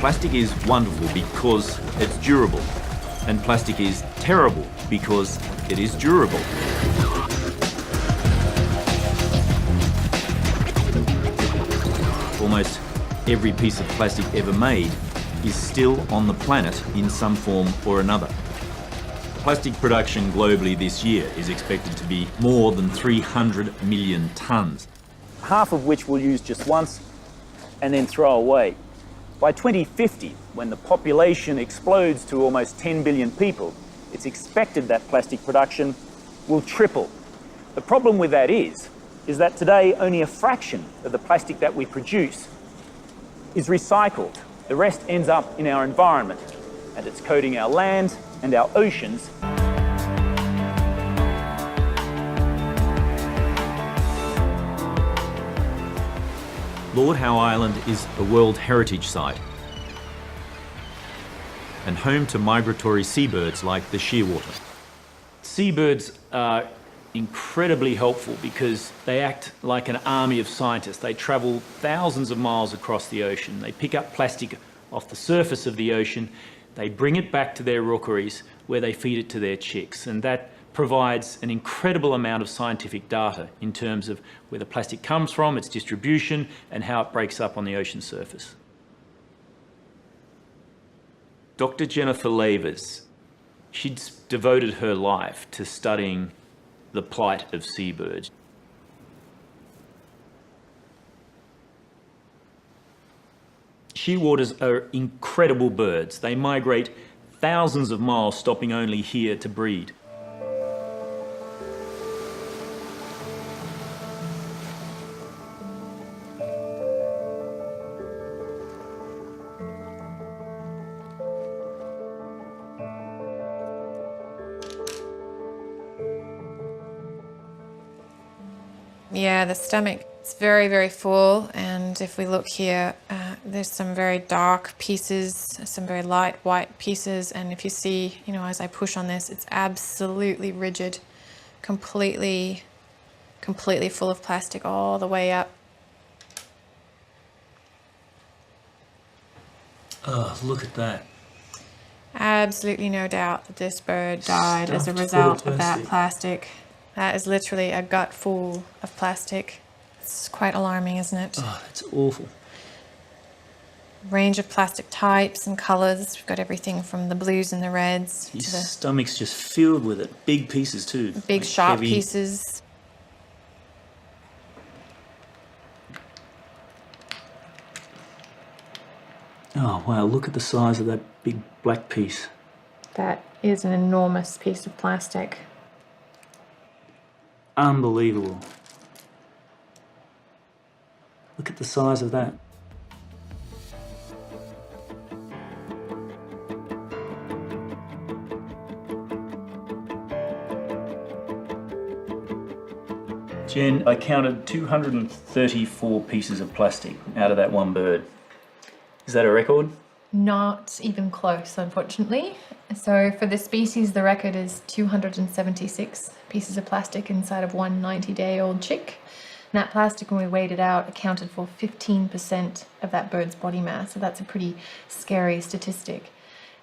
Plastic is wonderful because it's durable, and plastic is terrible because it is durable. Almost every piece of plastic ever made is still on the planet in some form or another. Plastic production globally this year is expected to be more than 300 million tonnes. Half of which we'll use just once and then throw away. By 2050, when the population explodes to almost 10 billion people, it's expected that plastic production will triple. The problem with that is that today only a fraction of the plastic that we produce is recycled. The rest ends up in our environment, and it's coating our land and our oceans. Lord Howe Island is a World Heritage Site and home to migratory seabirds like the shearwater. Seabirds are incredibly helpful because they act like an army of scientists. They travel thousands of miles across the ocean. They pick up plastic off the surface of the ocean. They bring it back to their rookeries where they feed it to their chicks, and that provides an incredible amount of scientific data in terms of where the plastic comes from, its distribution, and how it breaks up on the ocean surface. Dr. Jennifer Lavers, she'd devoted her life to studying the plight of seabirds. Shearwaters are incredible birds. They migrate thousands of miles, stopping only here to breed. Yeah, the stomach is very, very full, and if we look here, there's some very dark pieces, some very light white pieces, and if you see, as I push on this, it's absolutely rigid, completely full of plastic all the way up. Oh, look at that. Absolutely no doubt that this bird died as a result of that plastic. That is literally a gut full of plastic. It's quite alarming, isn't it? Oh, that's awful. Range of plastic types and colours. We've got everything from the blues and the reds His to the stomach's just filled with it. Big pieces too. big Like sharp heavy. pieces. Oh wow, look at the size of that big black piece. That is an enormous piece of plastic. Unbelievable. Look at the size of that. Jen, I counted 234 pieces of plastic out of that one bird. Is that a record? Not even close, unfortunately. So for the species, the record is 276 pieces of plastic inside of one 90-day-old chick. And that plastic, when we weighed it out, accounted for 15% of that bird's body mass. So that's a pretty scary statistic.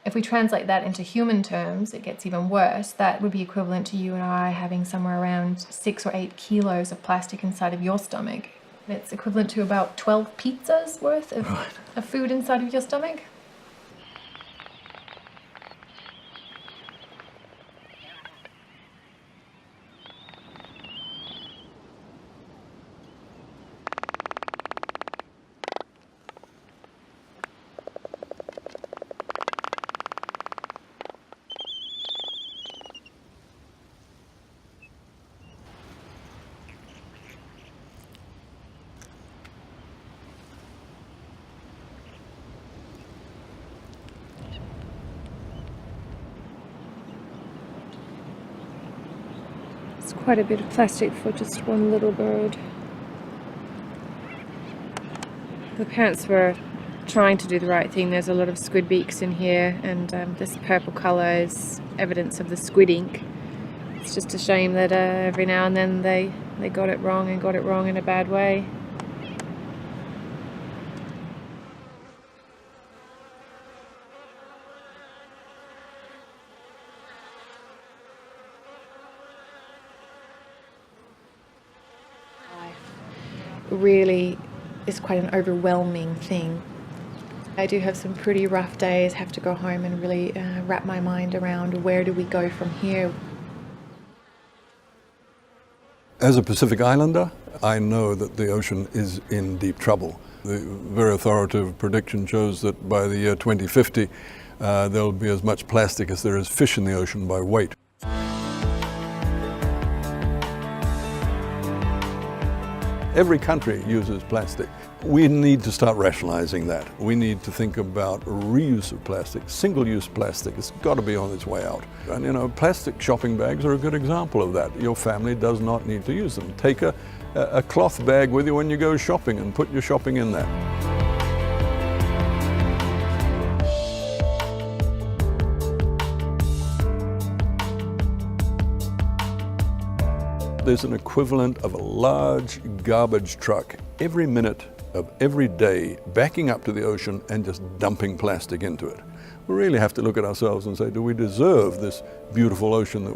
If we translate that into human terms, it gets even worse. That would be equivalent to you and I having somewhere around 6 or 8 kilos of plastic inside of your stomach. It's equivalent to about 12 pizzas worth of food inside of your stomach. It's quite a bit of plastic for just one little bird. The parents were trying to do the right thing. There's a lot of squid beaks in here, and this purple colour is evidence of the squid ink. It's just a shame that every now and then they got it wrong, and got it wrong in a bad way. really is quite an overwhelming thing. I do have some pretty rough days, have to go home and really wrap my mind around where do we go from here. As a Pacific Islander, I know that the ocean is in deep trouble. The very authoritative prediction shows that by the year 2050, there'll be as much plastic as there is fish in the ocean by weight. Every country uses plastic. We need to start rationalizing that. We need to think about reuse of plastic, single-use plastic. It's got to be on its way out. And you know, plastic shopping bags are a good example of that. Your family does not need to use them. Take a cloth bag with you when you go shopping and put your shopping in there. There's an equivalent of a large garbage truck every minute of every day backing up to the ocean and just dumping plastic into it. We really have to look at ourselves and say, do we deserve this beautiful ocean that